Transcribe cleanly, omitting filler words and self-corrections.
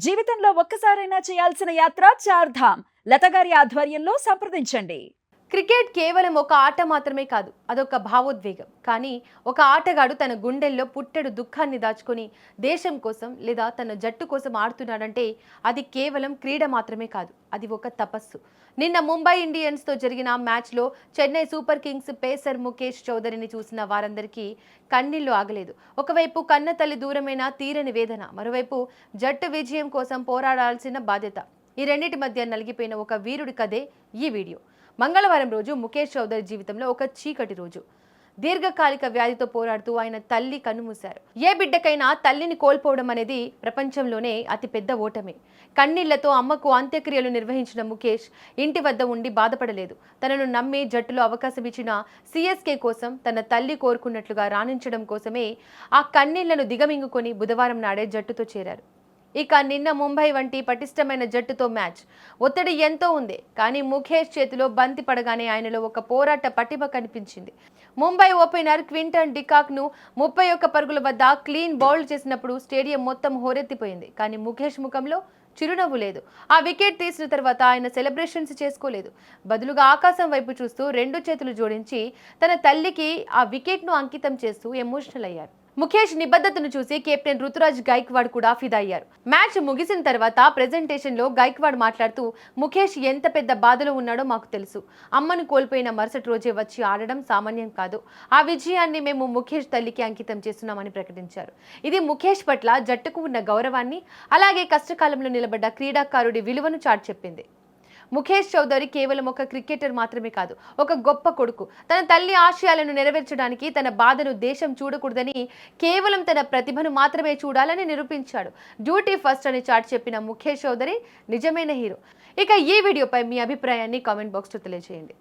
జీవితంలో ఒక్కసారైనా చేయాల్సిన యాత్ర చార్ధామ్. లతగారి ఆధ్వర్యంలో సంప్రదించండి. క్రికెట్ కేవలం ఒక ఆట మాత్రమే కాదు, అదొక భావోద్వేగం. కానీ ఒక ఆటగాడు తన గుండెల్లో పుట్టెడు దుఃఖాన్ని దాచుకొని దేశం కోసం లేదా తన జట్టు కోసం ఆడుతున్నాడంటే అది కేవలం క్రీడ మాత్రమే కాదు, అది ఒక తపస్సు. నిన్న ముంబై ఇండియన్స్తో జరిగిన మ్యాచ్లో Chennai super kings pacer Mukesh చౌదరిని చూసిన వారందరికీ కన్నీళ్లు ఆగలేదు. ఒకవైపు కన్న తల్లి దూరమైన తీరని వేదన, మరోవైపు జట్టు విజయం కోసం పోరాడాల్సిన బాధ్యత. ఈ రెండింటి మధ్య నలిగిపోయిన ఒక వీరుడి కథే ఈ వీడియో. మంగళవారం రోజు ముఖేష్ చౌదరి జీవితంలో ఒక చీకటి రోజు. దీర్ఘకాలిక వ్యాధితో పోరాడుతూ ఆయన తల్లి కన్నుమూశారు. ఏ బిడ్డకైనా తల్లిని కోల్పోవడం అనేది ప్రపంచంలోనే అతిపెద్ద ఓటమి. కన్నీళ్లతో అమ్మకు అంత్యక్రియలు నిర్వహించిన ముఖేష్ ఇంటి వద్ద ఉండి బాధపడలేదు. తనను నమ్మి జట్టులో అవకాశం ఇచ్చిన సిఎస్కే కోసం తన తల్లి కోరుకున్నట్లుగా రాణించడం కోసమే ఆ కన్నీళ్లను దిగమింగుకొని బుధవారం నాడే జట్టుతో చేరారు. ఇక నిన్న ముంబై వంటి పటిష్టమైన జట్టుతో మ్యాచ్. ఒత్తిడి ఎంతో ఉంది, కానీ ముఖేష్ చేతిలో బంతి పడగానే ఆయనలో ఒక పోరాట పటిమ కనిపించింది. ముంబై ఓపెనర్ క్వింటన్ డికాక్ను 31 పరుగుల వద్ద క్లీన్ బౌల్డ్ చేసినప్పుడు స్టేడియం మొత్తం హోరెత్తిపోయింది. కానీ ముఖేష్ ముఖంలో చిరునవ్వు లేదు. ఆ వికెట్ తీసిన తర్వాత ఆయన సెలబ్రేషన్స్ చేసుకోలేదు. బదులుగా ఆకాశం వైపు చూస్తూ 2 చేతులు జోడించి తన తల్లికి ఆ వికెట్ను అంకితం చేస్తూ ఎమోషనల్ అయ్యారు. ముఖేష్ నిబద్ధతను చూసి కెప్టెన్ రుతురాజ్ గైక్వాడ్ కూడా ఫిదా అయ్యారు. మ్యాచ్ ముగిసిన తర్వాత ప్రెజెంటేషన్ లో గైక్వాడ్ మాట్లాడుతూ, ముఖేష్ ఎంత పెద్ద బాధలో ఉన్నాడో మాకు తెలుసు. అమ్మను కోల్పోయిన మరుసటి రోజే వచ్చి ఆడడం సామాన్యం కాదు. ఆ విజయాన్ని మేము ముఖేష్ తల్లికి అంకితం చేస్తున్నామని ప్రకటించారు. ఇది ముఖేష్ పట్ల జట్టుకు ఉన్న గౌరవాన్ని, అలాగే కష్టకాలంలో నిలబడ్డ క్రీడాకారుడి విలువను చాటి చెప్పింది. ముఖేష్ చౌదరి కేవలం ఒక క్రికెటర్ మాత్రమే కాదు, ఒక గొప్ప కొడుకు. తన తల్లి ఆశయాలను నెరవేర్చడానికి తన బాధను దేశం చూడకూడదని, కేవలం తన ప్రతిభను మాత్రమే చూడాలని నిరూపించాడు. డ్యూటీ ఫస్ట్ అని చాటి చెప్పిన ముఖేష్ చౌదరి నిజమైన హీరో. ఇక ఈ వీడియోపై మీ అభిప్రాయాన్ని కామెంట్ బాక్స్లో తెలియజేయండి.